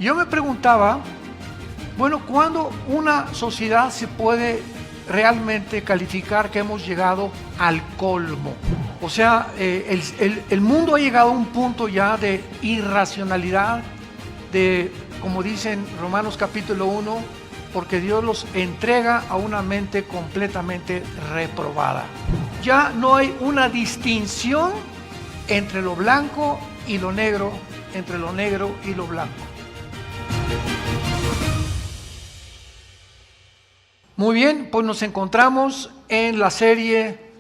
Yo me preguntaba, bueno, ¿cuándo una sociedad se puede realmente calificar que hemos llegado al colmo? O sea, el mundo ha llegado a un punto ya de irracionalidad, de, como dicen Romanos capítulo 1, porque Dios los entrega a una mente completamente reprobada. Ya no hay una distinción entre lo blanco y lo negro, entre lo negro y lo blanco. Muy bien, pues nos encontramos en la serie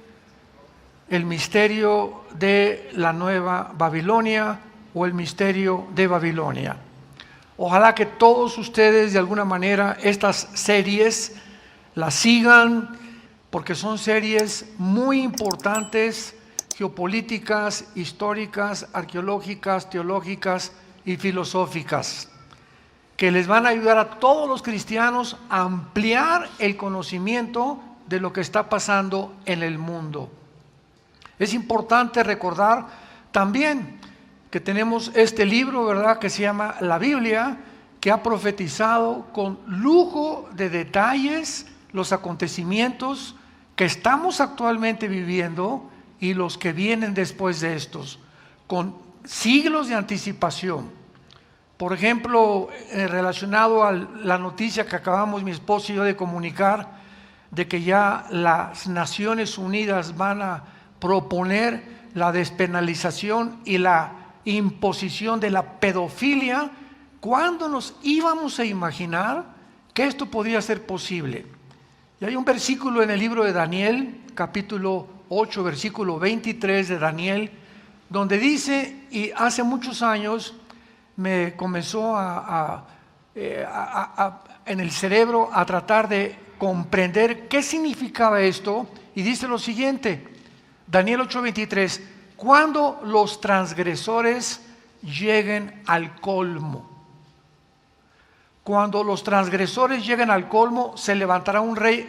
El misterio de la Nueva Babilonia o el misterio de Babilonia. Ojalá que todos ustedes de alguna manera estas series las sigan, porque son series muy importantes, geopolíticas, históricas, arqueológicas, teológicas y filosóficas, que les van a ayudar a todos los cristianos a ampliar el conocimiento de lo que está pasando en el mundo. Es importante recordar también que tenemos este libro, ¿verdad?, que se llama la Biblia, que ha profetizado con lujo de detalles los acontecimientos que estamos actualmente viviendo y los que vienen después de estos, con siglos de anticipación. Por ejemplo, relacionado a la noticia que acabamos mi esposo y yo de comunicar, de que ya las Naciones Unidas van a proponer la despenalización y la imposición de la pedofilia. ¿Cuándo nos íbamos a imaginar que esto podía ser posible? Y hay un versículo en el libro de Daniel, capítulo 8, versículo 23 de Daniel, donde dice, y hace muchos años me comenzó en el cerebro a tratar de comprender qué significaba esto, y dice lo siguiente, Daniel 8:23, cuando los transgresores lleguen al colmo. Cuando los transgresores lleguen al colmo, se levantará un rey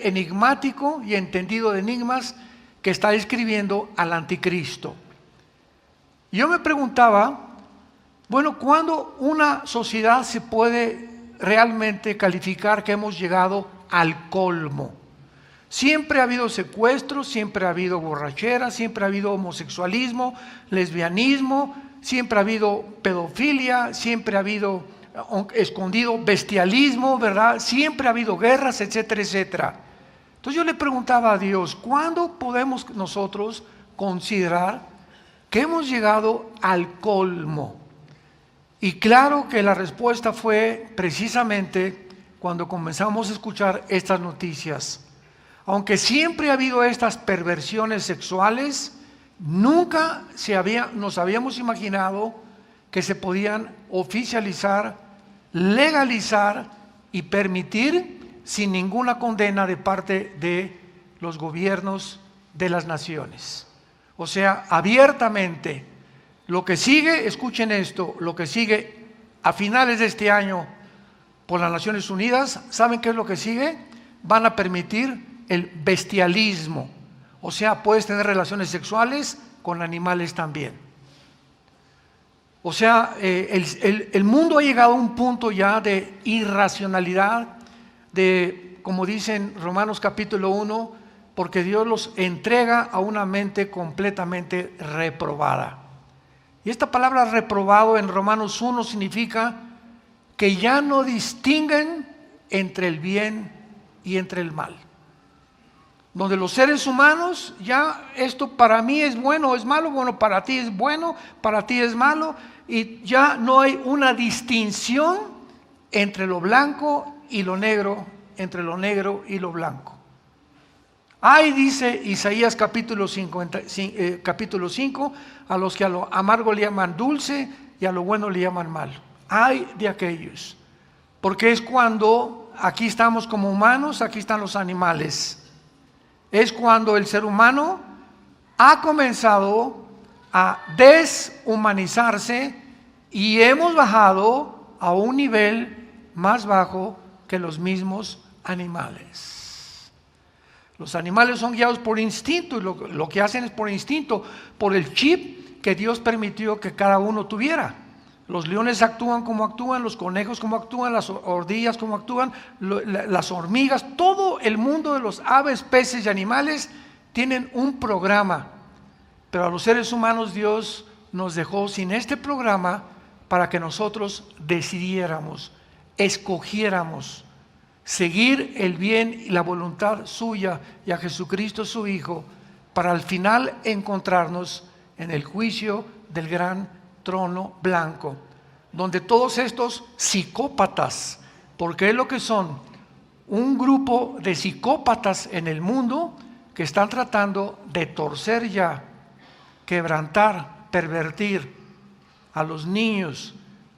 enigmático y entendido de enigmas, que está escribiendo al anticristo. Yo me preguntaba, bueno, ¿cuándo una sociedad se puede realmente calificar que hemos llegado al colmo? Siempre ha habido secuestros, siempre ha habido borrachera, siempre ha habido homosexualismo, lesbianismo, siempre ha habido pedofilia, siempre ha habido escondido bestialismo, ¿verdad? Siempre ha habido guerras, etcétera, etcétera. Entonces yo le preguntaba a Dios, ¿cuándo podemos nosotros considerar que hemos llegado al colmo? Y claro que la respuesta fue precisamente cuando comenzamos a escuchar estas noticias. Aunque siempre ha habido estas perversiones sexuales, nunca nos habíamos imaginado que se podían oficializar, legalizar y permitir sin ninguna condena de parte de los gobiernos de las naciones. O sea, abiertamente. Lo que sigue, escuchen esto, lo que sigue a finales de este año por las Naciones Unidas, ¿saben qué es lo que sigue? Van a permitir el bestialismo, o sea, puedes tener relaciones sexuales con animales también. O sea, el mundo ha llegado a un punto ya de irracionalidad, de, como dicen Romanos capítulo 1, porque Dios los entrega a una mente completamente reprobada. Y esta palabra reprobado en Romanos 1 significa que ya no distinguen entre el bien y entre el mal. Donde los seres humanos, ya esto para mí es bueno o es malo, bueno, para ti es bueno, para ti es malo, y ya no hay una distinción entre lo blanco y lo negro, entre lo negro y lo blanco. Ay, dice Isaías capítulo 5, a los que a lo amargo le llaman dulce y a lo bueno le llaman malo. Ay de aquellos, porque es cuando aquí estamos como humanos, aquí están los animales. Es cuando el ser humano ha comenzado a deshumanizarse y hemos bajado a un nivel más bajo que los mismos animales. Los animales son guiados por instinto y lo que hacen es por instinto, por el chip que Dios permitió que cada uno tuviera. Los leones actúan como actúan, los conejos como actúan, las ardillas como actúan, las hormigas, todo el mundo de los aves, peces y animales tienen un programa. Pero a los seres humanos Dios nos dejó sin este programa para que nosotros decidiéramos, escogiéramos seguir el bien y la voluntad suya y a Jesucristo su Hijo, para al final encontrarnos en el juicio del gran trono blanco, donde todos estos psicópatas, porque es lo que son, un grupo de psicópatas en el mundo que están tratando de torcer ya, quebrantar, pervertir a los niños,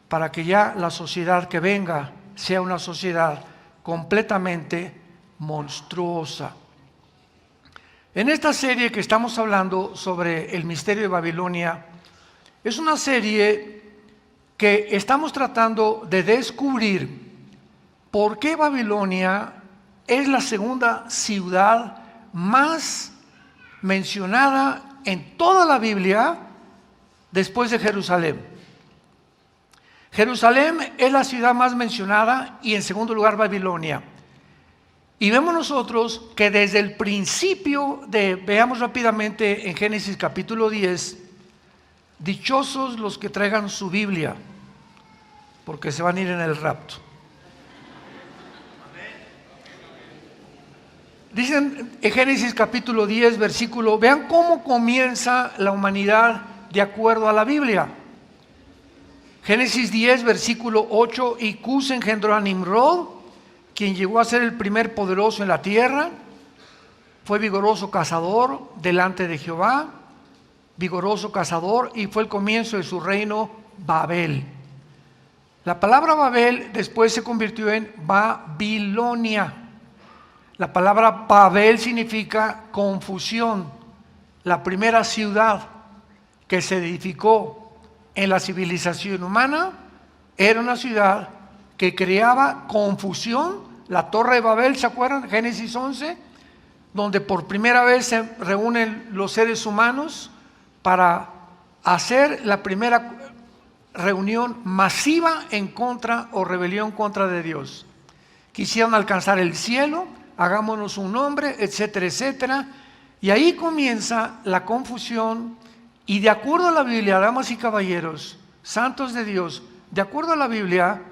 para que ya la sociedad que venga sea una sociedad completamente monstruosa. En esta serie que estamos hablando sobre el misterio de Babilonia, es una serie que estamos tratando de descubrir por qué Babilonia es la segunda ciudad más mencionada en toda la Biblia después de Jerusalén. Jerusalén es la ciudad más mencionada y en segundo lugar Babilonia. Y vemos nosotros que desde el principio veamos rápidamente en Génesis capítulo 10, dichosos los que traigan su Biblia, porque se van a ir en el rapto. Dicen en Génesis capítulo 10, versículo, vean cómo comienza la humanidad de acuerdo a la Biblia. Génesis 10, versículo 8, y Cus engendró a Nimrod, quien llegó a ser el primer poderoso en la tierra. Fue vigoroso cazador delante de Jehová, vigoroso cazador, y fue el comienzo de su reino Babel. La palabra Babel después se convirtió en Babilonia. La palabra Babel significa confusión. La primera ciudad que se edificó en la civilización humana era una ciudad que creaba confusión. La Torre de Babel, ¿se acuerdan? Génesis 11, donde por primera vez se reúnen los seres humanos para hacer la primera reunión masiva en contra o rebelión contra de Dios. Quisieron alcanzar el cielo, hagámonos un nombre, etcétera, etcétera. Y ahí comienza la confusión. Y de acuerdo a la Biblia, damas y caballeros, santos de Dios, de acuerdo a la Biblia,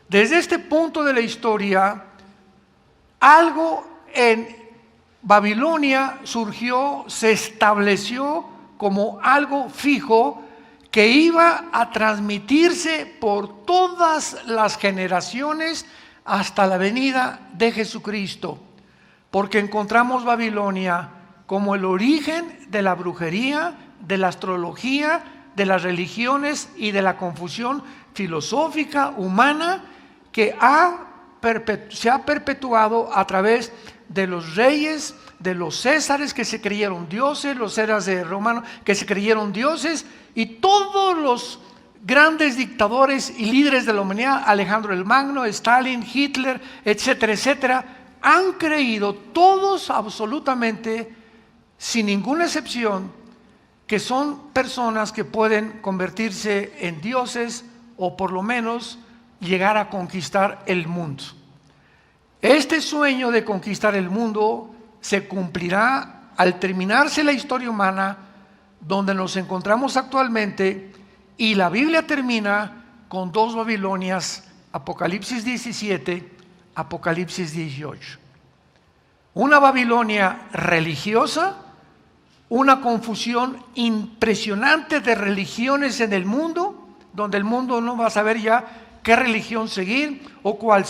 desde este punto de la historia, algo en Babilonia surgió, se estableció como algo fijo que iba a transmitirse por todas las generaciones hasta la venida de Jesucristo, porque encontramos Babilonia como el origen de la brujería, de la astrología, de las religiones y de la confusión filosófica humana que se ha perpetuado a través de los reyes, de los césares que se creyeron dioses, los eras de romanos que se creyeron dioses, y todos los grandes dictadores y líderes de la humanidad, Alejandro el Magno, Stalin, Hitler, etcétera, etcétera, han creído todos absolutamente, sin ninguna excepción, que son personas que pueden convertirse en dioses o por lo menos llegar a conquistar el mundo. Este sueño de conquistar el mundo se cumplirá al terminarse la historia humana donde nos encontramos actualmente, y la Biblia termina con dos Babilonias, Apocalipsis 17, Apocalipsis 18. Una Babilonia religiosa, una confusión impresionante de religiones en el mundo, donde el mundo no va a saber ya qué religión seguir o cuál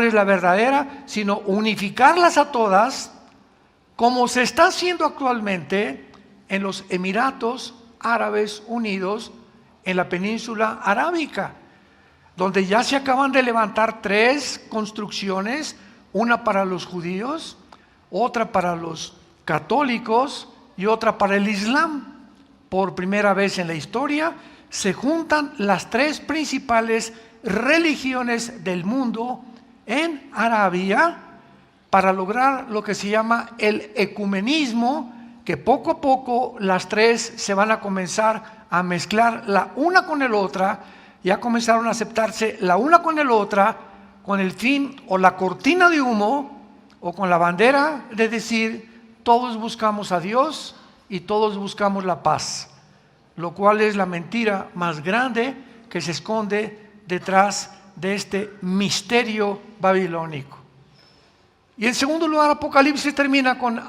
es la verdadera, sino unificarlas a todas, como se está haciendo actualmente en los Emiratos Árabes Unidos, en la península arábica, donde ya se acaban de levantar 3 construcciones, una para los judíos, otra para los católicos y otra para el Islam. Por primera vez en la historia se juntan las 3 principales religiones del mundo en Arabia para lograr lo que se llama el ecumenismo, que poco a poco las tres se van a comenzar a mezclar la una con la otra. Ya comenzaron a aceptarse la una con la otra, con el fin o la cortina de humo o con la bandera de decir todos buscamos a Dios y todos buscamos la paz, lo cual es la mentira más grande que se esconde detrás de este misterio babilónico. Y en segundo lugar, Apocalipsis termina con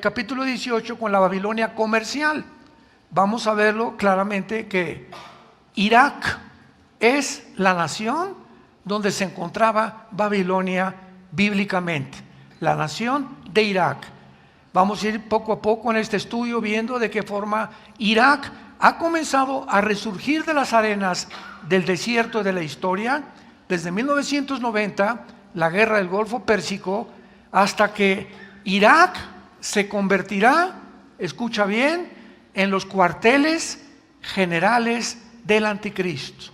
capítulo 18 con la Babilonia comercial. Vamos a verlo claramente que Irak es la nación donde se encontraba Babilonia bíblicamente, la nación de Irak. Vamos a ir poco a poco en este estudio viendo de qué forma Irak ha comenzado a resurgir de las arenas del desierto de la historia desde 1990, la guerra del Golfo Pérsico, hasta que Irak se convertirá, escucha bien, en los cuarteles generales del anticristo.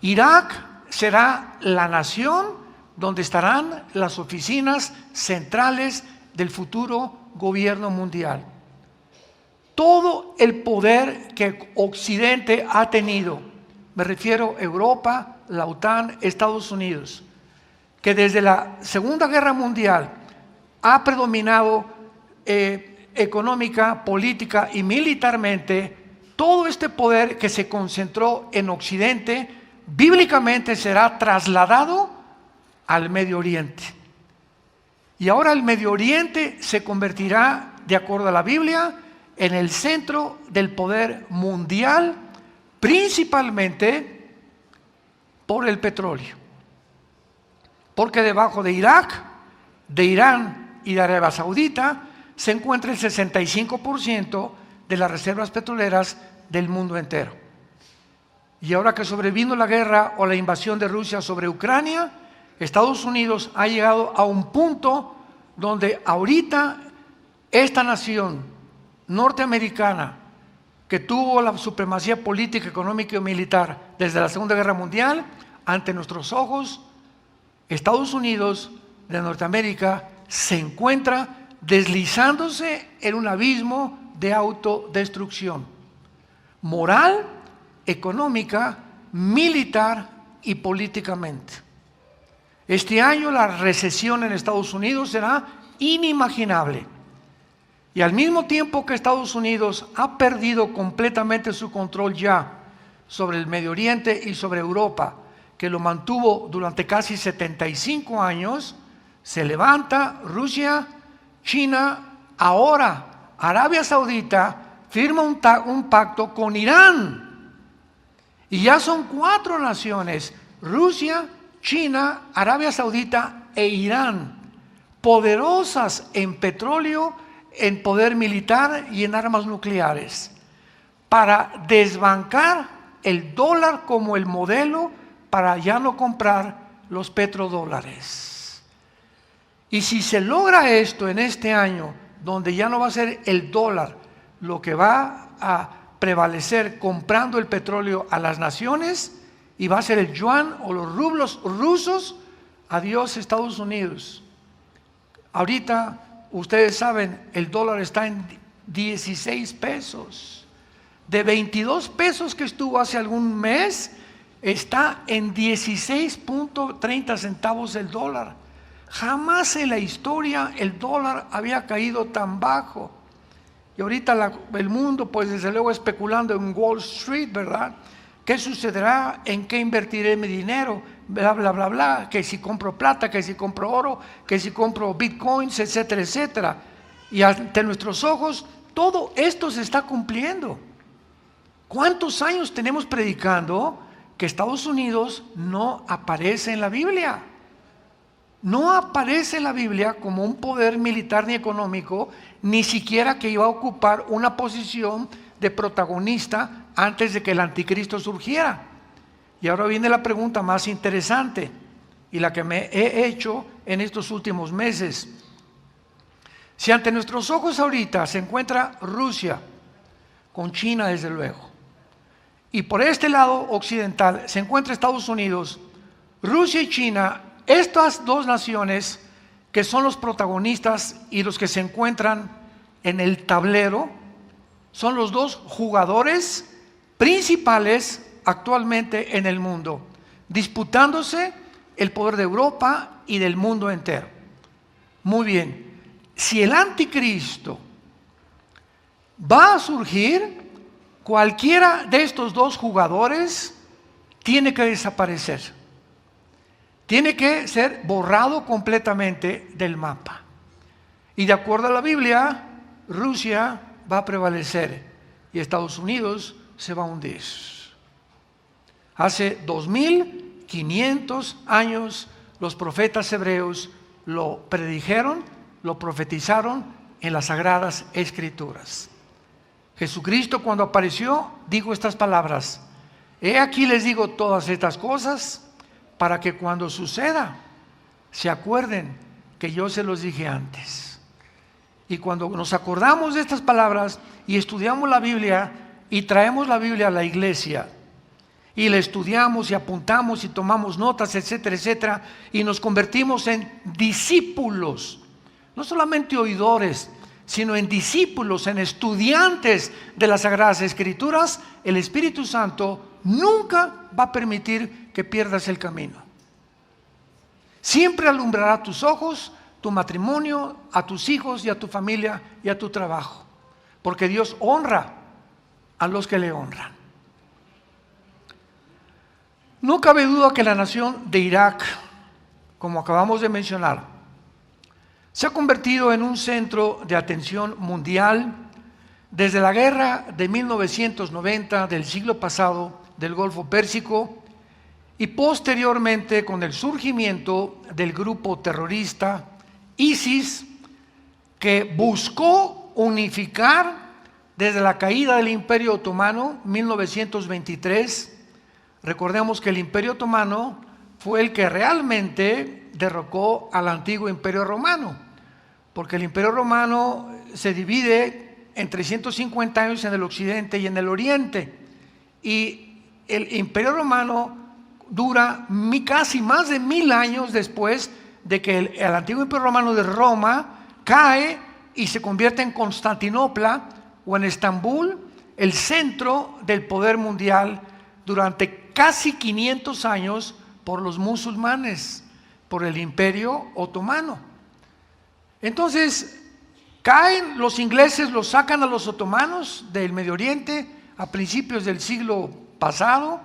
Irak será la nación donde estarán las oficinas centrales del futuro gobierno mundial. Todo el poder que Occidente ha tenido, me refiero a Europa, la OTAN, Estados Unidos, que desde la Segunda Guerra Mundial ha predominado económica, política y militarmente, todo este poder que se concentró en Occidente, bíblicamente será trasladado al Medio Oriente. Y ahora el Medio Oriente se convertirá, de acuerdo a la Biblia, en el centro del poder mundial, principalmente por el petróleo. Porque debajo de Irak, de Irán y de Arabia Saudita se encuentra el 65% de las reservas petroleras del mundo entero. Y ahora que sobrevino la guerra o la invasión de Rusia sobre Ucrania, Estados Unidos ha llegado a un punto donde ahorita esta nación norteamericana, que tuvo la supremacía política, económica y militar desde la Segunda Guerra Mundial, ante nuestros ojos, Estados Unidos de Norteamérica se encuentra deslizándose en un abismo de autodestrucción moral, económica, militar y políticamente. Este año la recesión en Estados Unidos será inimaginable. Y al mismo tiempo que Estados Unidos ha perdido completamente su control ya sobre el Medio Oriente y sobre Europa, que lo mantuvo durante casi 75 años, se levanta Rusia, China, ahora Arabia Saudita firma un pacto con Irán. Y ya son 4 naciones, Rusia, China, Arabia Saudita e Irán, poderosas en petróleo, en poder militar y en armas nucleares, para desbancar el dólar como el modelo para ya no comprar los petrodólares. Y si se logra esto en este año, donde ya no va a ser el dólar lo que va a prevalecer comprando el petróleo a las naciones, y va a ser el yuan o los rublos rusos, adiós Estados Unidos. Ahorita ustedes saben, el dólar está en 16 pesos. De 22 pesos que estuvo hace algún mes, está en 16.30 centavos el dólar. Jamás en la historia el dólar había caído tan bajo. Y ahorita el mundo, pues desde luego especulando en Wall Street, ¿verdad? ¿Qué sucederá? ¿En qué invertiré mi dinero? Bla, bla, bla, bla. Que si compro plata, que si compro oro, que si compro bitcoins, etcétera, etcétera. Y ante nuestros ojos, todo esto se está cumpliendo. ¿Cuántos años tenemos predicando que Estados Unidos no aparece en la Biblia? No aparece en la Biblia como un poder militar ni económico, ni siquiera que iba a ocupar una posición de protagonista antes de que el anticristo surgiera. Y ahora viene la pregunta más interesante y la que me he hecho en estos últimos meses. Si ante nuestros ojos ahorita se encuentra Rusia, con China desde luego, y por este lado occidental se encuentra Estados Unidos, Rusia y China, estas dos naciones que son los protagonistas y los que se encuentran en el tablero, son los dos jugadores principales actualmente en el mundo, disputándose el poder de Europa y del mundo entero. Muy bien, si el anticristo va a surgir, cualquiera de estos dos jugadores tiene que desaparecer. Tiene que ser borrado completamente del mapa. Y de acuerdo a la Biblia, Rusia va a prevalecer y Estados Unidos se va a hundir. Hace 2500 años los profetas hebreos lo predijeron, lo profetizaron en las Sagradas Escrituras. Jesucristo, cuando apareció, dijo estas palabras: he aquí les digo todas estas cosas para que cuando suceda se acuerden que yo se los dije antes. Y cuando nos acordamos de estas palabras y estudiamos la Biblia y traemos la Biblia a la iglesia y la estudiamos y apuntamos y tomamos notas, etcétera, etcétera, y nos convertimos en discípulos, no solamente oidores, sino en discípulos, en estudiantes de las Sagradas Escrituras, el Espíritu Santo nunca va a permitir que pierdas el camino. Siempre alumbrará tus ojos, tu matrimonio, a tus hijos y a tu familia y a tu trabajo, porque Dios honra a los que le honran. No cabe duda que la nación de Irak, como acabamos de mencionar, se ha convertido en un centro de atención mundial desde la guerra de 1990 del siglo pasado del Golfo Pérsico y posteriormente con el surgimiento del grupo terrorista ISIS, que buscó unificar desde la caída del Imperio Otomano 1923. Recordemos que el Imperio Otomano fue el que realmente derrocó al antiguo Imperio Romano, porque el Imperio Romano se divide en 350 años en el occidente y en el oriente, y el Imperio Romano dura casi más de 1000 años después de que el antiguo Imperio Romano de Roma cae y se convierte en Constantinopla o en Estambul, el centro del poder mundial durante casi 500 años por los musulmanes, por el Imperio Otomano. Entonces, caen los ingleses, los sacan a los otomanos del Medio Oriente a principios del siglo pasado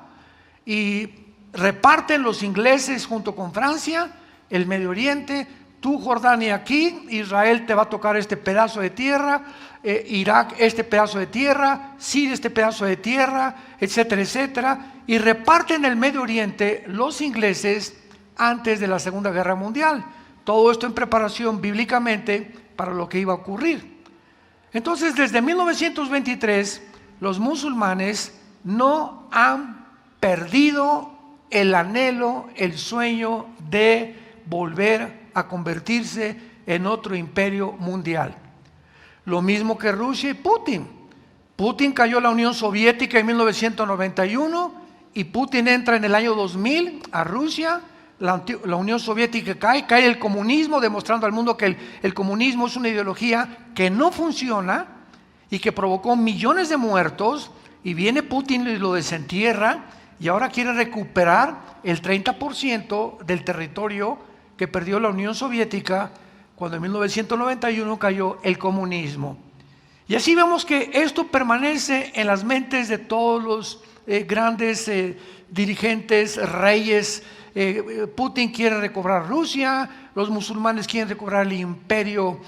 y reparten los ingleses junto con Francia el Medio Oriente. Tú, Jordania, aquí, Israel te va a tocar este pedazo de tierra, Irak este pedazo de tierra, Siria este pedazo de tierra, etcétera, etcétera, y reparten el Medio Oriente los ingleses antes de la Segunda Guerra Mundial. Todo esto en preparación bíblicamente para lo que iba a ocurrir. Entonces, desde 1923, los musulmanes no han perdido el anhelo, el sueño de volver a convertirse en otro imperio mundial. Lo mismo que Rusia y Putin. Putin cayó en la Unión Soviética en 1991 y Putin entra en el año 2000 a Rusia. La Unión Soviética cae el comunismo, demostrando al mundo que el comunismo es una ideología que no funciona y que provocó millones de muertos, y viene Putin y lo desentierra y ahora quiere recuperar el 30% del territorio que perdió la Unión Soviética cuando en 1991 cayó el comunismo. Y así vemos que esto permanece en las mentes de todos los grandes dirigentes, reyes. Putin quiere recobrar Rusia, los musulmanes quieren recobrar el Imperio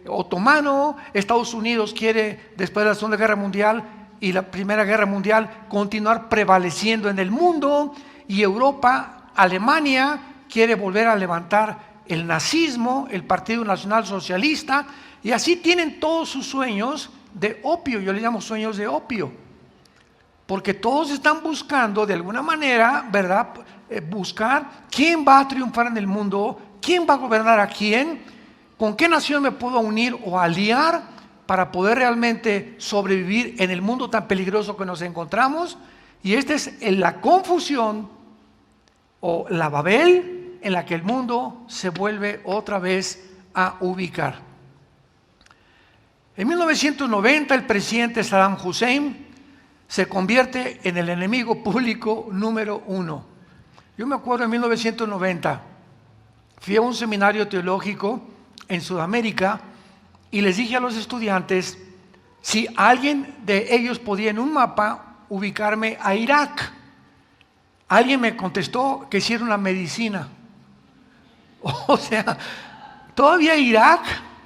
Otomano, Estados Unidos quiere, después de la Segunda Guerra Mundial y la Primera Guerra Mundial, continuar prevaleciendo en el mundo, y Europa, Alemania, quiere volver a levantar el nazismo, el Partido Nacional Socialista, y así tienen todos sus sueños de opio. Yo les llamo sueños de opio, porque todos están buscando de alguna manera, ¿verdad?, buscar quién va a triunfar en el mundo, quién va a gobernar a quién, con qué nación me puedo unir o aliar para poder realmente sobrevivir en el mundo tan peligroso que nos encontramos. Y esta es la confusión o la Babel en la que el mundo se vuelve otra vez a ubicar. En 1990 el presidente Saddam Hussein se convierte en el enemigo público número 1. Yo me acuerdo en 1990, fui a un seminario teológico en Sudamérica y les dije a los estudiantes si alguien de ellos podía en un mapa ubicarme a Irak. Alguien me contestó que si era una medicina. O sea, todavía Irak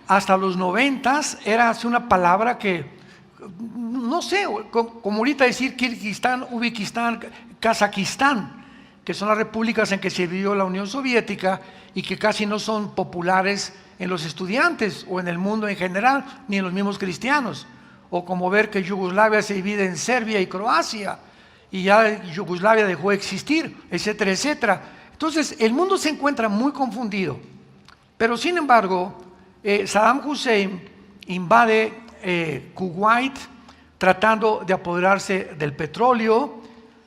hasta los 90 era una palabra que, no sé, como ahorita decir Kirguistán, Uzbekistán, Kazajistán, que son las repúblicas en que se dividió la Unión Soviética y que casi no son populares en los estudiantes o en el mundo en general, ni en los mismos cristianos. O como ver que Yugoslavia se divide en Serbia y Croacia, y ya Yugoslavia dejó de existir, etcétera, etcétera. Entonces, el mundo se encuentra muy confundido. Pero, sin embargo, Saddam Hussein invade Kuwait tratando de apoderarse del petróleo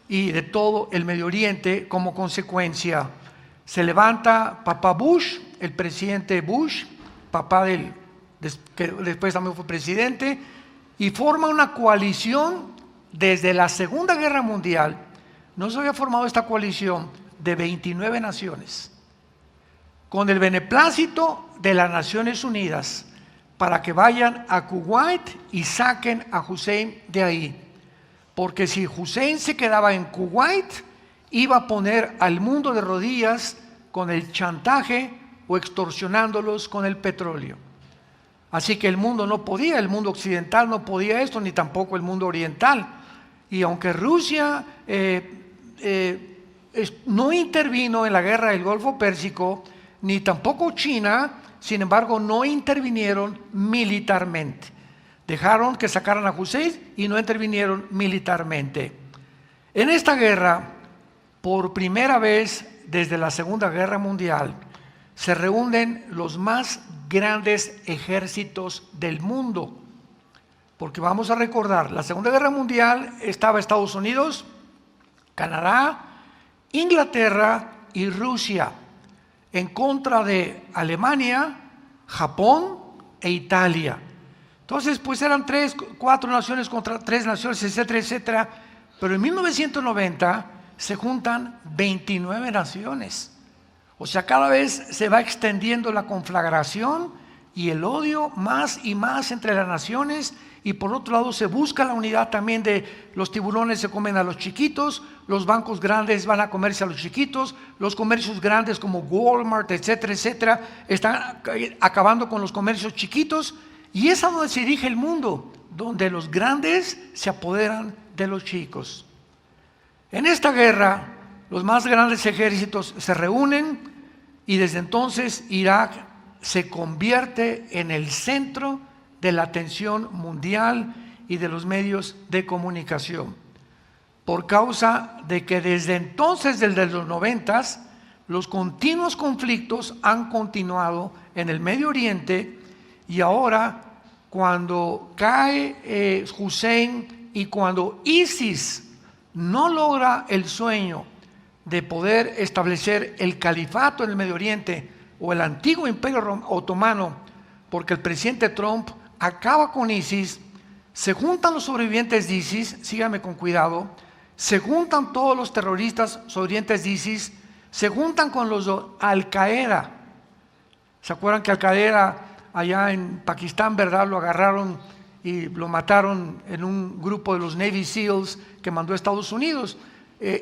y de todo el Medio Oriente. Como consecuencia, se levanta Papá Bush, el presidente Bush, papá que después también fue presidente, y forma una coalición desde la Segunda Guerra Mundial. No se había formado esta coalición de 29 naciones, con el beneplácito de las Naciones Unidas, para que vayan a Kuwait y saquen a Hussein de ahí. Porque si Hussein se quedaba en Kuwait, iba a poner al mundo de rodillas con el chantaje o extorsionándolos con el petróleo. Así que el mundo no podía, el mundo occidental no podía esto, ni tampoco el mundo oriental. Y aunque Rusia no intervino en la guerra del Golfo Pérsico, ni tampoco China, sin embargo, no intervinieron militarmente. Dejaron que sacaran a Hussein y no intervinieron militarmente. En esta guerra, por primera vez desde la Segunda Guerra Mundial, se reúnen los más grandes ejércitos del mundo. Porque vamos a recordar, la Segunda Guerra Mundial estaba Estados Unidos, Canadá, Inglaterra y Rusia en contra de Alemania, Japón e Italia. Entonces, pues eran 3, 4 naciones contra 3 naciones, etcétera, etcétera. Pero en 1990 se juntan 29 naciones. O sea, cada vez se va extendiendo la conflagración y el odio más y más entre las naciones. Y por otro lado se busca la unidad también de los tiburones se comen a los chiquitos, los bancos grandes van a comerse a los chiquitos, los comercios grandes como Walmart, etcétera, etcétera, están acabando con los comercios chiquitos. Y es a donde se dirige el mundo, donde los grandes se apoderan de los chicos. En esta guerra, los más grandes ejércitos se reúnen y desde entonces Irak se convierte en el centro de la atención mundial y de los medios de comunicación, por causa de que desde entonces, desde los 90s, los continuos conflictos han continuado en el Medio Oriente. Y ahora, cuando cae Hussein y cuando ISIS no logra el sueño de poder establecer el califato en el Medio Oriente o el antiguo imperio otomano, porque el presidente Trump acaba con ISIS, se juntan los sobrevivientes de ISIS, síganme con cuidado, se juntan todos los terroristas sobrevivientes de ISIS, se juntan con los de Al-Qaeda. ¿Se acuerdan que Al-Qaeda allá en Pakistán, verdad, lo agarraron y lo mataron en un grupo de los Navy SEALs que mandó a Estados Unidos?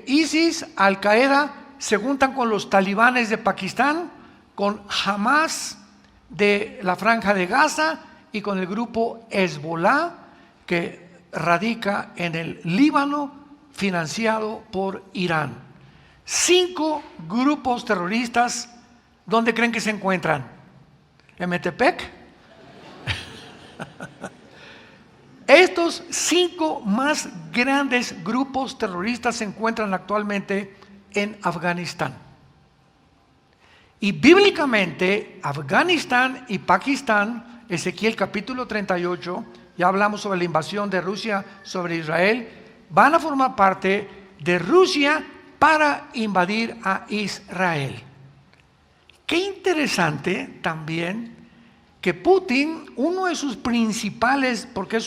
ISIS, Al-Qaeda se juntan con los talibanes de Pakistán, con Hamas de la Franja de Gaza y con el grupo Hezbollah que radica en el Líbano, financiado por Irán. 5 grupos terroristas. ¿Dónde creen que se encuentran? ¿En Metepec? Estos 5 más grandes grupos terroristas se encuentran actualmente en Afganistán. Y bíblicamente, Afganistán y Pakistán, Ezequiel capítulo 38, ya hablamos sobre la invasión de Rusia sobre Israel, van a formar parte de Rusia para invadir a Israel. Qué interesante también que Putin, uno de sus principales, porque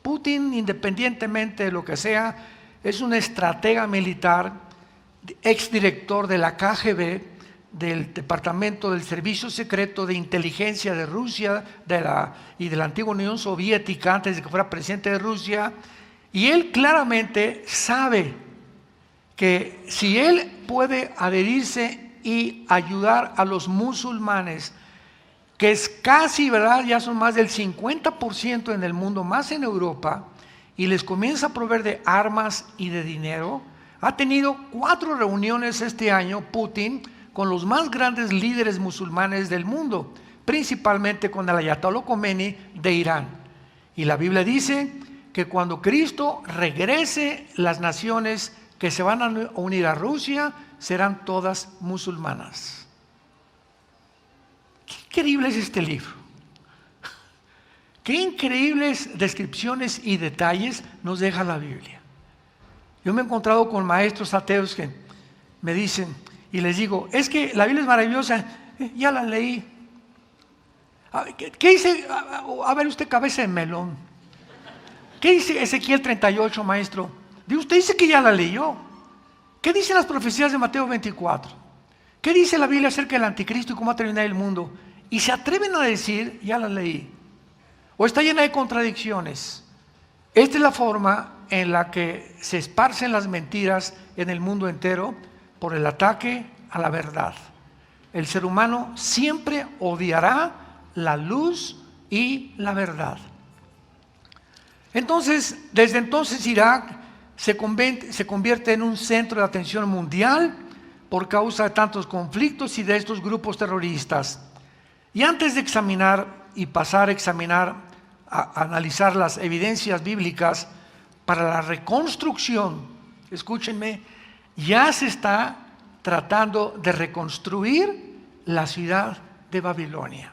Putin, independientemente de lo que sea, es un estratega militar, exdirector de la KGB, del Departamento del Servicio Secreto de Inteligencia de Rusia y de la antigua Unión Soviética, antes de que fuera presidente de Rusia, y él claramente sabe que si él puede adherirse y ayudar a los musulmanes, que es casi, ¿verdad? Ya son más del 50% en el mundo, más en Europa, y les comienza a proveer de armas y de dinero. Ha tenido 4 reuniones este año, Putin, con los más grandes líderes musulmanes del mundo, principalmente con el Ayatollah Khomeini de Irán. Y la Biblia dice que cuando Cristo regrese, las naciones que se van a unir a Rusia serán todas musulmanas. Qué increíble es este libro. Qué increíbles descripciones y detalles nos deja la Biblia. Yo me he encontrado con maestros ateos que me dicen, y les digo, es que la Biblia es maravillosa, ya la leí. ¿Qué dice? A ver usted, cabeza de melón. ¿Qué dice Ezequiel 38, maestro? Usted dice que ya la leyó. ¿Qué dicen las profecías de Mateo 24? ¿Qué dice la Biblia acerca del anticristo y cómo va a terminar el mundo? Y se atreven a decir, ya la leí. O está llena de contradicciones. Esta es la forma en la que se esparcen las mentiras en el mundo entero por el ataque a la verdad. El ser humano siempre odiará la luz y la verdad. Entonces, desde entonces Irak se convierte en un centro de atención mundial por causa de tantos conflictos y de estos grupos terroristas. Y antes de examinar y pasar a examinar, a analizar las evidencias bíblicas para la reconstrucción, escúchenme, ya se está tratando de reconstruir la ciudad de Babilonia.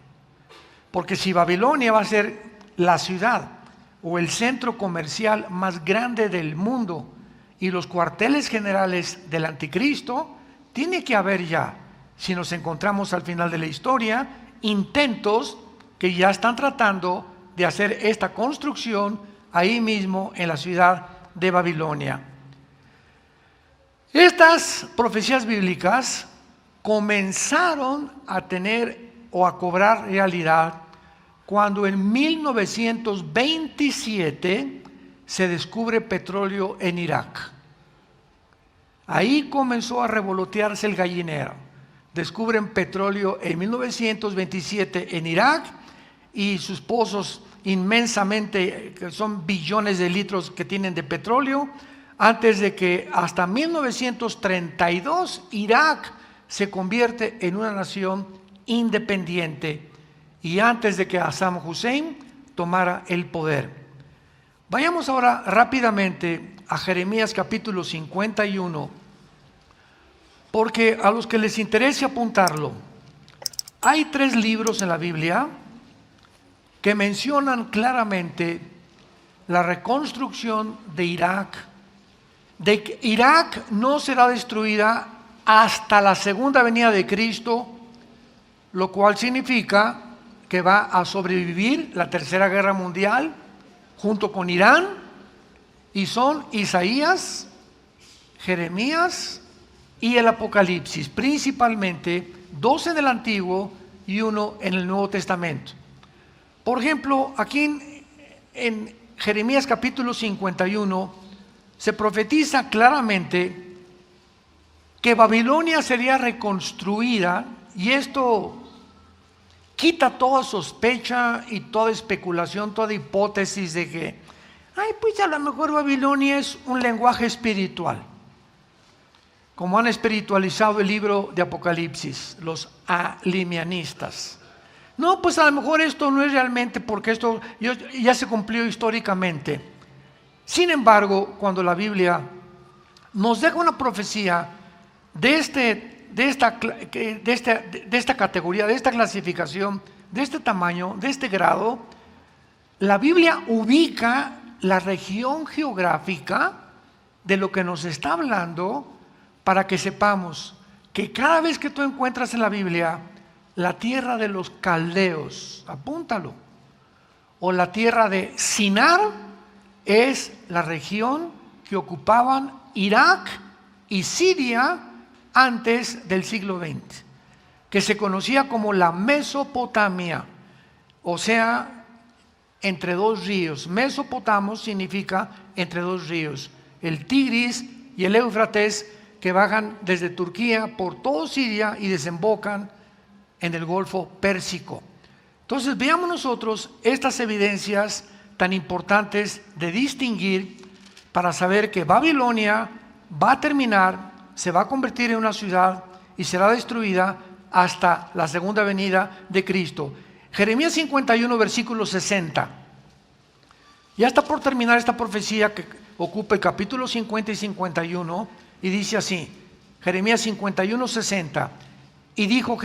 Porque si Babilonia va a ser la ciudad o el centro comercial más grande del mundo y los cuarteles generales del anticristo, tiene que haber ya, si nos encontramos al final de la historia, intentos que ya están tratando de hacer esta construcción ahí mismo en la ciudad de Babilonia. Estas profecías bíblicas comenzaron a tener o a cobrar realidad cuando en 1927 se descubre petróleo en Irak. Ahí comenzó a revolotearse el gallinero. Descubren petróleo en 1927 en Irak y sus pozos inmensamente, que son billones de litros que tienen de petróleo, antes de que hasta 1932 Irak se convierte en una nación independiente y antes de que Saddam Hussein tomara el poder. Vayamos ahora rápidamente a Jeremías capítulo 51, porque a los que les interese apuntarlo, hay 3 libros en la Biblia que mencionan claramente la reconstrucción de Irak. De que Irak no será destruida hasta la segunda venida de Cristo, lo cual significa que va a sobrevivir la tercera guerra mundial junto con Irán, y son Isaías, Jeremías y el Apocalipsis, principalmente 2 en el Antiguo y 1 en el Nuevo Testamento. Por ejemplo, aquí en Jeremías capítulo 51 se profetiza claramente que Babilonia sería reconstruida, y esto quita toda sospecha y toda especulación, toda hipótesis de que, pues a lo mejor Babilonia es un lenguaje espiritual, como han espiritualizado el libro de Apocalipsis, los alimianistas. No, pues a lo mejor esto no es realmente porque esto ya se cumplió históricamente. Sin embargo, cuando la Biblia nos deja una profecía de esta categoría, de esta clasificación, de este tamaño, de este grado, la Biblia ubica la región geográfica de lo que nos está hablando para que sepamos que cada vez que tú encuentras en la Biblia la tierra de los caldeos, apúntalo, o la tierra de Sinar, es la región que ocupaban Irak y Siria antes del siglo XX, que se conocía como la Mesopotamia, o sea, entre dos ríos. Mesopotamo significa entre dos ríos, el Tigris y el Éufrates, que bajan desde Turquía por todo Siria y desembocan en el Golfo Pérsico. Entonces veamos nosotros estas evidencias tan importantes de distinguir para saber que Babilonia va a terminar, se va a convertir en una ciudad y será destruida hasta la segunda venida de Cristo. Jeremías 51, versículo 60. Ya está por terminar esta profecía que ocupa el capítulo 50 y 51 y dice así, Jeremías 51, 60. Y dijo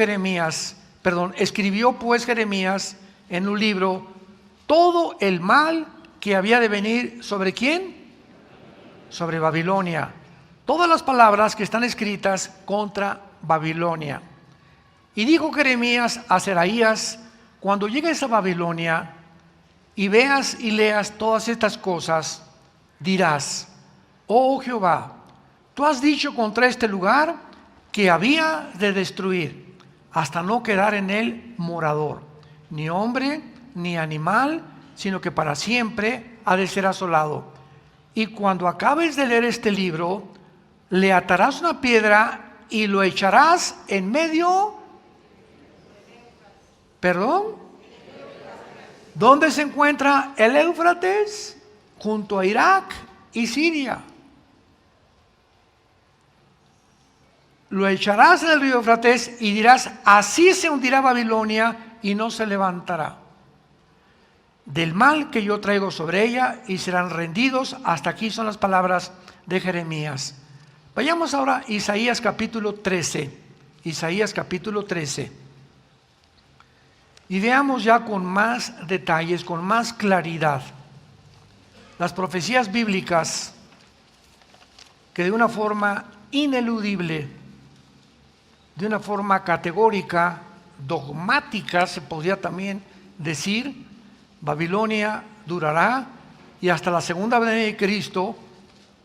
escribió pues Jeremías en un libro todo el mal que había de venir ¿sobre quién? Sobre Babilonia. Todas las palabras que están escritas contra Babilonia. Y dijo Jeremías a Seraías, cuando llegues a Babilonia y veas y leas todas estas cosas, dirás, oh Jehová, tú has dicho contra este lugar que había de destruir, hasta no quedar en él morador, ni hombre, ni animal, sino que para siempre ha de ser asolado. Y cuando acabes de leer este libro, le atarás una piedra y lo echarás en medio. ¿Perdón? ¿Dónde se encuentra el Éufrates? Junto a Irak y Siria. Lo echarás en el río Éufrates y dirás, así se hundirá Babilonia y no se levantará del mal que yo traigo sobre ella y serán rendidos. Hasta aquí son las palabras de Jeremías. Vayamos ahora a Isaías capítulo 13. Isaías capítulo 13. Y veamos ya con más detalles, con más claridad, las profecías bíblicas que de una forma ineludible, de una forma categórica, dogmática, se podría también decir, Babilonia durará y hasta la segunda venida de Cristo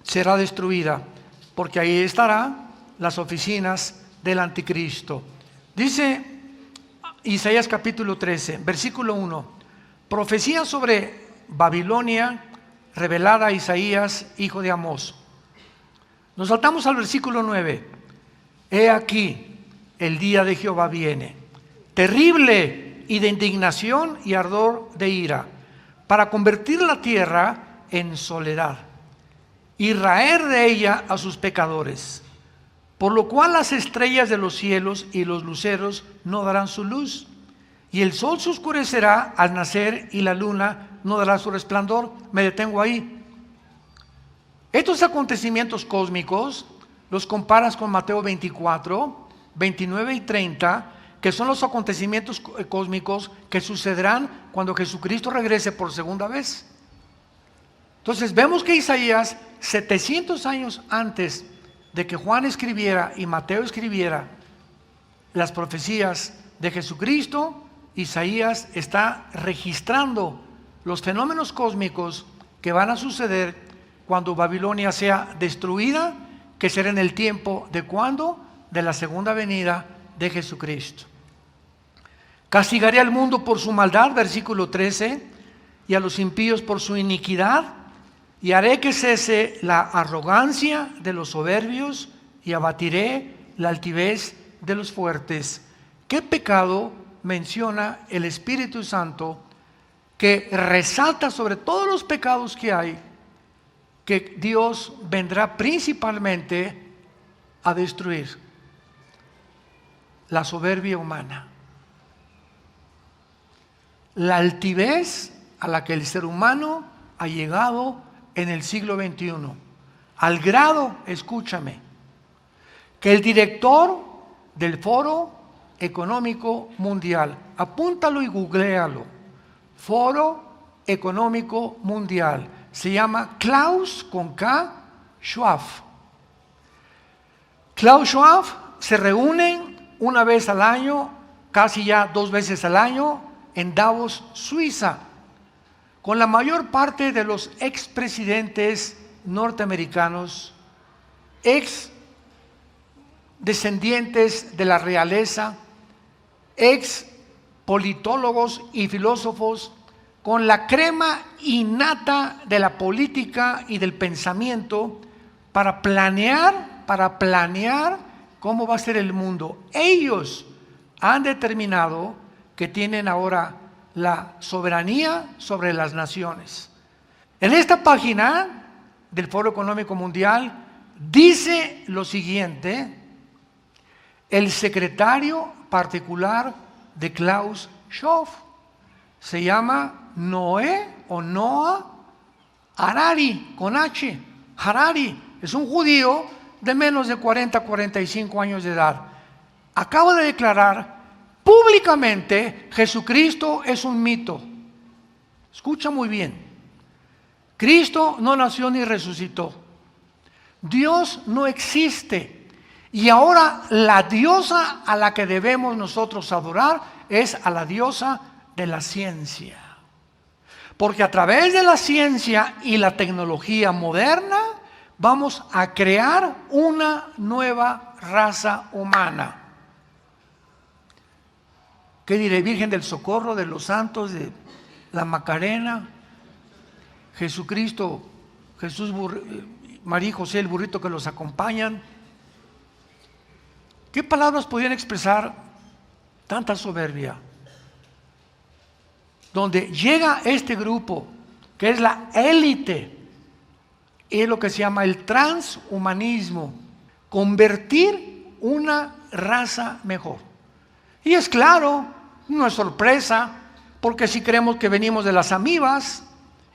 será destruida, porque ahí estarán las oficinas del anticristo. Dice Isaías capítulo 13, versículo 1, profecía sobre Babilonia revelada a Isaías, hijo de Amós. Nos saltamos al versículo 9. He aquí, el día de Jehová viene, terrible y de indignación y ardor de ira, para convertir la tierra en soledad y raer de ella a sus pecadores, por lo cual las estrellas de los cielos y los luceros no darán su luz, y el sol se oscurecerá al nacer y la luna no dará su resplandor. Me detengo ahí. Estos acontecimientos cósmicos los comparas con Mateo 24, 29 y 30, que son los acontecimientos cósmicos que sucederán cuando Jesucristo regrese por segunda vez. Entonces vemos que Isaías, 700 años antes de que Juan escribiera y Mateo escribiera las profecías de Jesucristo, Isaías está registrando los fenómenos cósmicos que van a suceder cuando Babilonia sea destruida, que será en el tiempo de ¿cuándo? De la segunda venida de Jesucristo. Castigaré al mundo por su maldad, versículo 13, y a los impíos por su iniquidad, y haré que cese la arrogancia de los soberbios, y abatiré la altivez de los fuertes. ¿Qué pecado menciona el Espíritu Santo que resalta sobre todos los pecados que hay, que Dios vendrá principalmente a destruir? La soberbia humana, la altivez a la que el ser humano ha llegado en el siglo XXI, al grado, escúchame, que el director del Foro Económico Mundial, apúntalo y googléalo, Foro Económico Mundial, se llama Klaus con K. Schwab. Klaus Schwab se reúnen una vez al año, casi ya 2 veces al año, en Davos, Suiza, con la mayor parte de los expresidentes norteamericanos, ex descendientes de la realeza, ex politólogos y filósofos, con la crema innata de la política y del pensamiento para planear cómo va a ser el mundo. Ellos han determinado que tienen ahora la soberanía sobre las naciones. En esta página del Foro Económico Mundial dice lo siguiente: el secretario particular de Klaus Schwab se llama Noah Harari, con H. Harari es un judío de menos de 40-45 años de edad. Acaba de declarar públicamente: Jesucristo es un mito. Escucha muy bien. Cristo no nació ni resucitó. Dios no existe. Y ahora la diosa a la que debemos nosotros adorar es a la diosa de la ciencia. Porque a través de la ciencia y la tecnología moderna vamos a crear una nueva raza humana. ¿Qué diré? Virgen del Socorro, de los santos, de la Macarena, Jesucristo, Jesús, María y José, el burrito que los acompañan. ¿Qué palabras podían expresar tanta soberbia? Donde llega este grupo, que es la élite, es lo que se llama el transhumanismo, convertir una raza mejor. Y es claro, no es sorpresa, porque si creemos que venimos de las amibas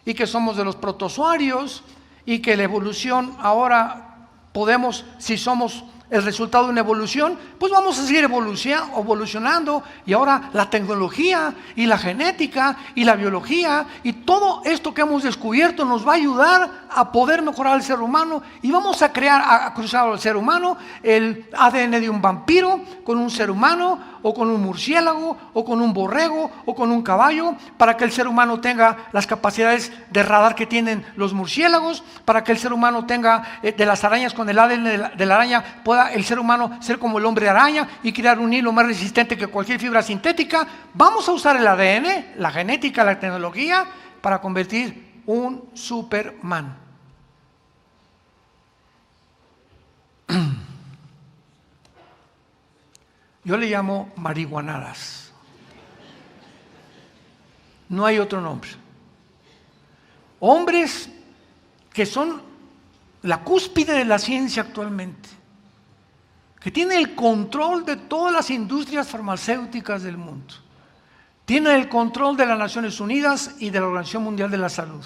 y que somos de los protozoarios y que la evolución ahora podemos, si somos el resultado de una evolución, pues vamos a seguir evolucionando, y ahora la tecnología y la genética y la biología y todo esto que hemos descubierto nos va a ayudar a poder mejorar al ser humano, y vamos a crear, a cruzar al ser humano, el ADN de un vampiro con un ser humano, o con un murciélago, o con un borrego, o con un caballo, para que el ser humano tenga las capacidades de radar que tienen los murciélagos, para que el ser humano tenga de las arañas, con el ADN de la araña, pueda el ser humano ser como el hombre araña y crear un hilo más resistente que cualquier fibra sintética. Vamos a usar el ADN, la genética, la tecnología, para convertir un Superman. Yo le llamo marihuanadas. No hay otro nombre. Hombres que son la cúspide de la ciencia actualmente, que tienen el control de todas las industrias farmacéuticas del mundo, tienen el control de las Naciones Unidas y de la Organización Mundial de la Salud,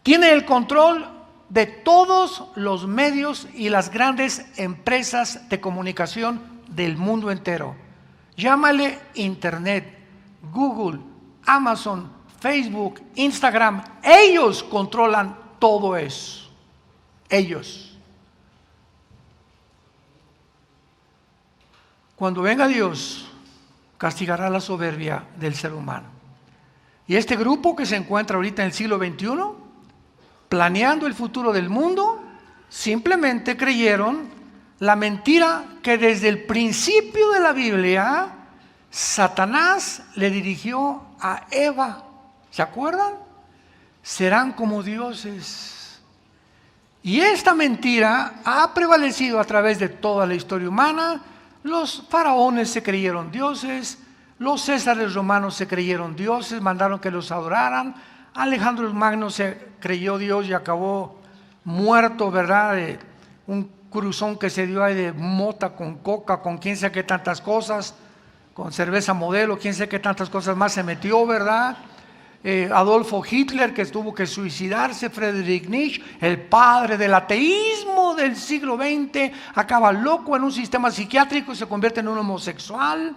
tienen el control de todos los medios y las grandes empresas de comunicación del mundo entero. Llámale Internet, Google, Amazon, Facebook, Instagram. Ellos controlan todo eso. Ellos. Cuando venga Dios, castigará la soberbia del ser humano. Y este grupo que se encuentra ahorita en el siglo XXI, planeando el futuro del mundo, simplemente creyeron la mentira que desde el principio de la Biblia Satanás le dirigió a Eva. ¿Se acuerdan? Serán como dioses. Y esta mentira ha prevalecido a través de toda la historia humana. Los faraones se creyeron dioses, los césares romanos se creyeron dioses, mandaron que los adoraran. Alejandro el Magno se creyó Dios y acabó muerto, ¿verdad? De un cruzón que se dio ahí de mota con coca, con quién sabe qué tantas cosas, con cerveza Modelo, quién sabe qué tantas cosas más se metió, ¿verdad? Adolfo Hitler, que tuvo que suicidarse. Friedrich Nietzsche, el padre del ateísmo del siglo XX, acaba loco en un sistema psiquiátrico y se convierte en un homosexual.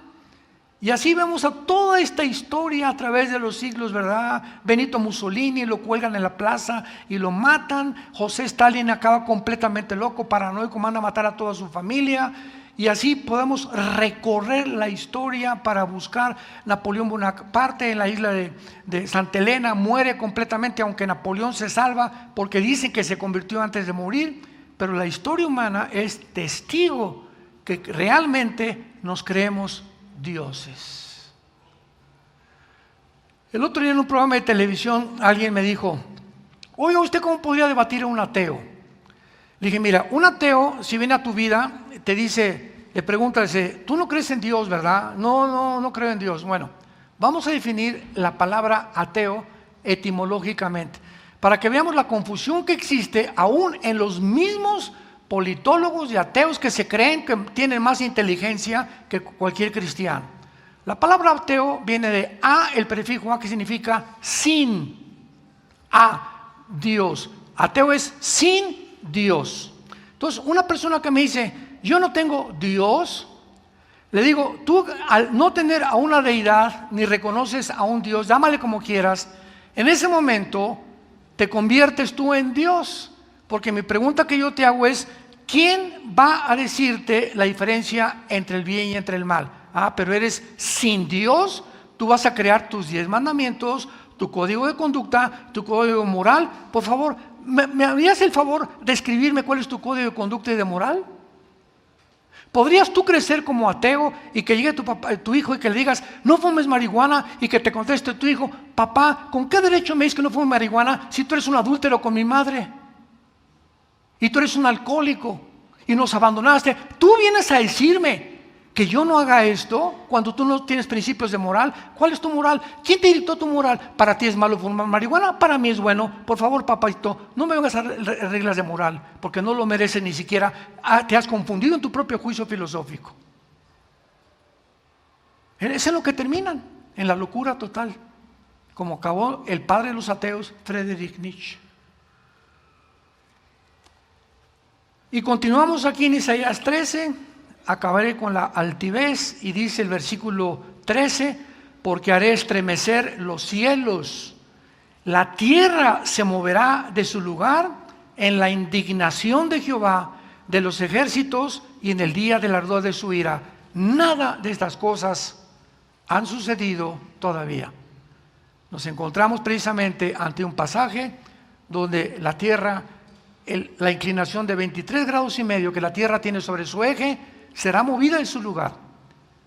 Y así vemos a toda esta historia a través de los siglos, ¿verdad? Benito Mussolini lo cuelgan en la plaza y lo matan. José Stalin acaba completamente loco, paranoico, manda a matar a toda su familia. Y así podemos recorrer la historia para buscar Napoleón Bonaparte en la isla de Santa Elena. Muere completamente, aunque Napoleón se salva porque dicen que se convirtió antes de morir. Pero la historia humana es testigo que realmente nos creemos dioses. El otro día en un programa de televisión alguien me dijo: oiga, ¿usted cómo podría debatir a un ateo? Le dije: mira, un ateo, si viene a tu vida, te dice, le pregunta, dice, tú no crees en Dios, ¿verdad? No creo en Dios. Bueno, vamos a definir la palabra ateo etimológicamente, para que veamos la confusión que existe aún en los mismos politólogos y ateos que se creen que tienen más inteligencia que cualquier cristiano. La palabra ateo viene de a, el prefijo a, que significa sin, a Dios. Ateo es sin Dios. Entonces, una persona que me dice, yo no tengo Dios, le digo, tú al no tener a una deidad, ni reconoces a un Dios, llámale como quieras, en ese momento te conviertes tú en Dios. Porque mi pregunta que yo te hago es, ¿quién va a decirte la diferencia entre el bien y entre el mal? Pero eres sin Dios, tú vas a crear tus 10 mandamientos, tu código de conducta, tu código moral. Por favor, ¿me harías el favor de escribirme cuál es tu código de conducta y de moral? ¿Podrías tú crecer como ateo y que llegue tu hijo y que le digas, no fumes marihuana, y que te conteste tu hijo, papá, ¿con qué derecho me dices que no fume marihuana si tú eres un adúltero con mi madre? Y tú eres un alcohólico y nos abandonaste. Tú vienes a decirme que yo no haga esto cuando tú no tienes principios de moral. ¿Cuál es tu moral? ¿Quién te dictó tu moral? ¿Para ti es malo fumar marihuana? Para mí es bueno. Por favor, papito, no me vengas a reglas de moral, porque no lo mereces ni siquiera. Te has confundido en tu propio juicio filosófico. Eso es lo que terminan, en la locura total, como acabó el padre de los ateos, Friedrich Nietzsche. Y continuamos aquí en Isaías 13, acabaré con la altivez, y dice el versículo 13, porque haré estremecer los cielos, la tierra se moverá de su lugar en la indignación de Jehová de los ejércitos y en el día del ardor de su ira. Nada de estas cosas han sucedido todavía. Nos encontramos precisamente ante un pasaje donde la tierra, la inclinación de 23 grados y medio que la tierra tiene sobre su eje, será movida en su lugar.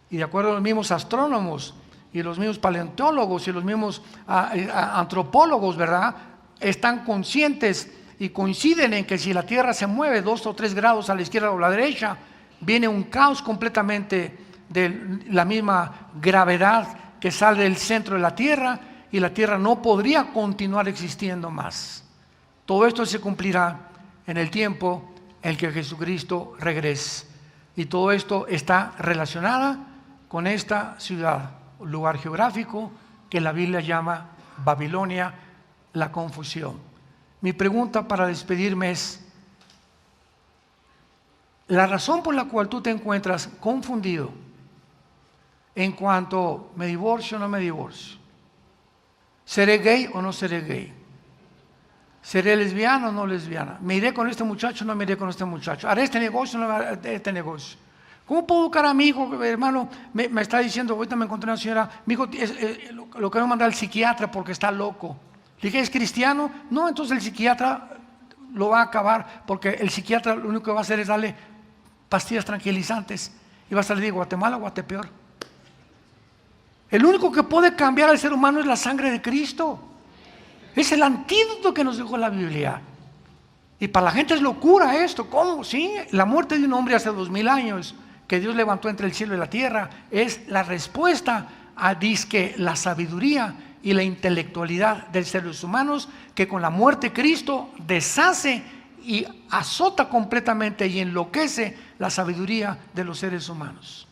Y de acuerdo a los mismos astrónomos y los mismos paleontólogos y los mismos antropólogos, ¿verdad?, están conscientes y coinciden en que si la tierra se mueve 2 o 3 grados a la izquierda o a la derecha, viene un caos completamente de la misma gravedad que sale del centro de la tierra, y la tierra no podría continuar existiendo más. Todo esto se cumplirá en el tiempo en que Jesucristo regrese. Y todo esto está relacionado con esta ciudad, lugar geográfico que la Biblia llama Babilonia, la confusión. Mi pregunta para despedirme es, la razón por la cual tú te encuentras confundido en cuanto me divorcio o no me divorcio, seré gay o no seré gay, ¿seré lesbiana o no lesbiana? ¿Me iré con este muchacho o no me iré con este muchacho? ¿Haré este negocio o no haré este negocio? ¿Cómo puedo educar a mi hijo? Hermano, me está diciendo, ahorita me encontré una señora, mi hijo lo quiero mandar al psiquiatra porque está loco. Le dije, ¿es cristiano? No, entonces el psiquiatra lo va a acabar, porque el psiquiatra lo único que va a hacer es darle pastillas tranquilizantes y va a salir de Guatemala o Guatepeor. El único que puede cambiar al ser humano es la sangre de Cristo. Es el antídoto que nos dejó la Biblia. Y para la gente es locura esto. ¿Cómo? Sí, la muerte de un hombre hace 2000 años que Dios levantó entre el cielo y la tierra es la respuesta a dizque la sabiduría y la intelectualidad de seres humanos, que con la muerte de Cristo deshace y azota completamente y enloquece la sabiduría de los seres humanos.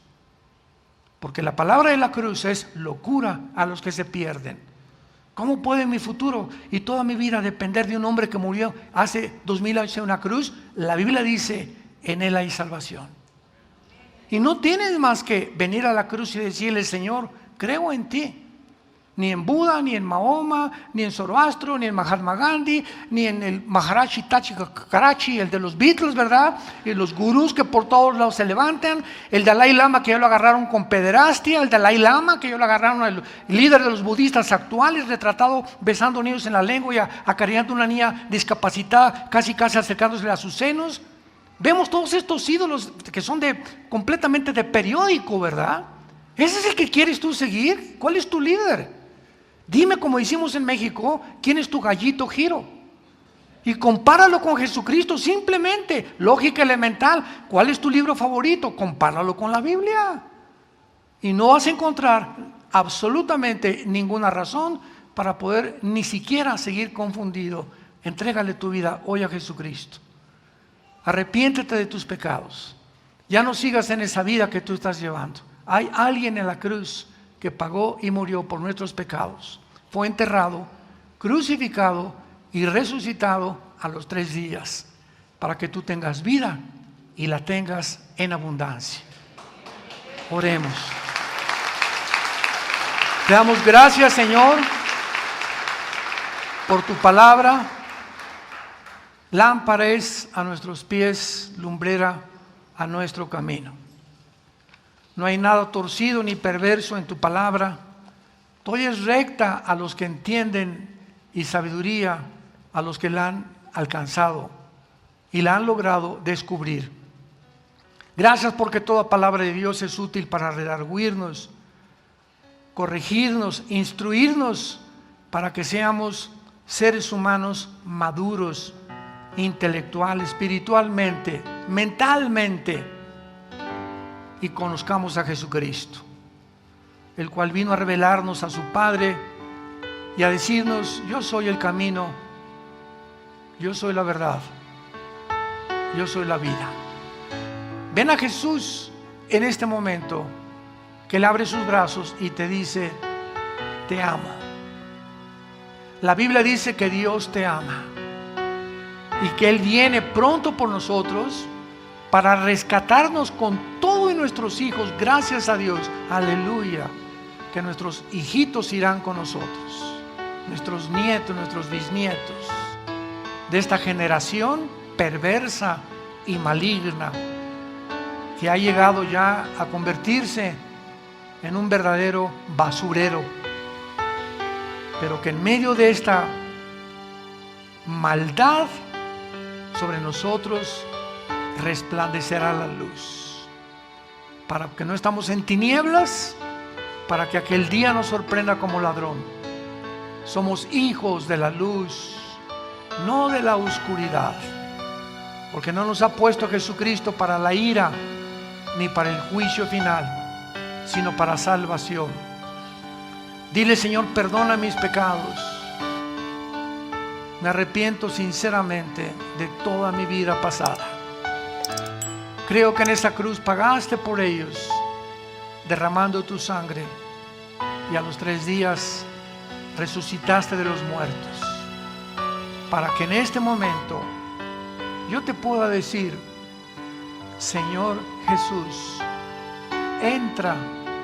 Porque la palabra de la cruz es locura a los que se pierden. ¿Cómo puede mi futuro y toda mi vida depender de un hombre que murió hace 2000 años en una cruz? La Biblia dice, en él hay salvación. Y no tienes más que venir a la cruz y decirle: Señor, creo en ti. Ni en Buda, ni en Mahoma, ni en Zoroastro, ni en Mahatma Gandhi, ni en el Maharaji Tachi Karachi, el de los Beatles, ¿verdad? Y los gurús que por todos lados se levantan, el Dalai Lama que ya lo agarraron con pederastia, el Dalai Lama que ya lo agarraron, el líder de los budistas actuales, retratado besando niños en la lengua y acariciando a una niña discapacitada, casi acercándose a sus senos. Vemos todos estos ídolos que son completamente de periódico, ¿verdad? ¿Ese es el que quieres tú seguir? ¿Cuál es tu líder? Dime, como decimos en México, ¿quién es tu gallito Giro? Y compáralo con Jesucristo, simplemente, lógica elemental. ¿Cuál es tu libro favorito? Compáralo con la Biblia. Y no vas a encontrar absolutamente ninguna razón para poder ni siquiera seguir confundido. Entrégale tu vida hoy a Jesucristo. Arrepiéntete de tus pecados. Ya no sigas en esa vida que tú estás llevando. Hay alguien en la cruz que pagó y murió por nuestros pecados. Fue enterrado, crucificado y resucitado a los 3 días para que tú tengas vida y la tengas en abundancia. Oremos. Te damos gracias, Señor, por tu palabra. Lámpara es a nuestros pies, lumbrera a nuestro camino. No hay nada torcido ni perverso en tu palabra. Tú es recta a los que entienden y sabiduría a los que la han alcanzado y la han logrado descubrir. Gracias porque toda palabra de Dios es útil para redarguirnos, corregirnos, instruirnos para que seamos seres humanos maduros, intelectual, espiritualmente, mentalmente, y conozcamos a Jesucristo, el cual vino a revelarnos a su Padre y a decirnos: yo soy el camino, yo soy la verdad, yo soy la vida. Ven a Jesús en este momento, que Él abre sus brazos y te dice: te amo. La Biblia dice que Dios te ama y que Él viene pronto por nosotros para rescatarnos con todo y nuestros hijos. Gracias a Dios, aleluya, que nuestros hijitos irán con nosotros, nuestros nietos, nuestros bisnietos, de esta generación perversa y maligna que ha llegado ya a convertirse en un verdadero basurero, pero que en medio de esta maldad sobre nosotros resplandecerá la luz, para que no estamos en tinieblas, para que aquel día nos sorprenda como ladrón. Somos hijos de la luz, no de la oscuridad, porque no nos ha puesto Jesucristo para la ira ni para el juicio final, sino para salvación. Dile: Señor, perdona mis pecados. Me arrepiento sinceramente de toda mi vida pasada. Creo que en esa cruz pagaste por ellos, derramando tu sangre, y a los 3 días resucitaste de los muertos, para que en este momento yo te pueda decir: Señor Jesús, entra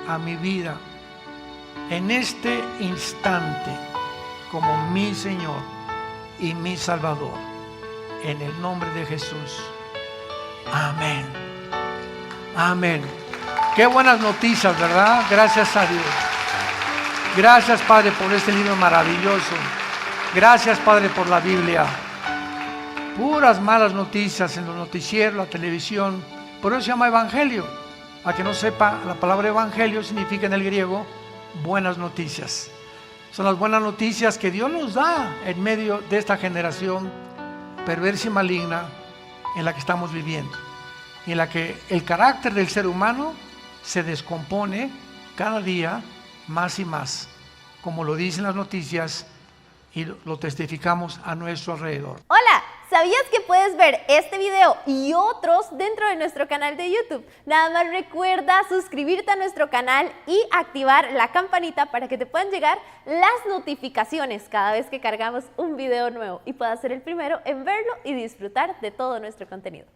a mi vida en este instante como mi Señor y mi Salvador, en el nombre de Jesús. Amén. Amén. Qué buenas noticias, ¿verdad? Gracias a Dios. Gracias, Padre, por este libro maravilloso. Gracias, Padre, por la Biblia. Puras malas noticias en los noticieros, la televisión. Por eso se llama evangelio. A que no sepa, la palabra evangelio significa en el griego buenas noticias. Son las buenas noticias que Dios nos da en medio de esta generación perversa y maligna en la que estamos viviendo, y en la que el carácter del ser humano se descompone cada día más y más, como lo dicen las noticias y lo testificamos a nuestro alrededor. Hola, ¿sabías que puedes ver este video y otros dentro de nuestro canal de YouTube? Nada más recuerda suscribirte a nuestro canal y activar la campanita para que te puedan llegar las notificaciones cada vez que cargamos un video nuevo y puedas ser el primero en verlo y disfrutar de todo nuestro contenido.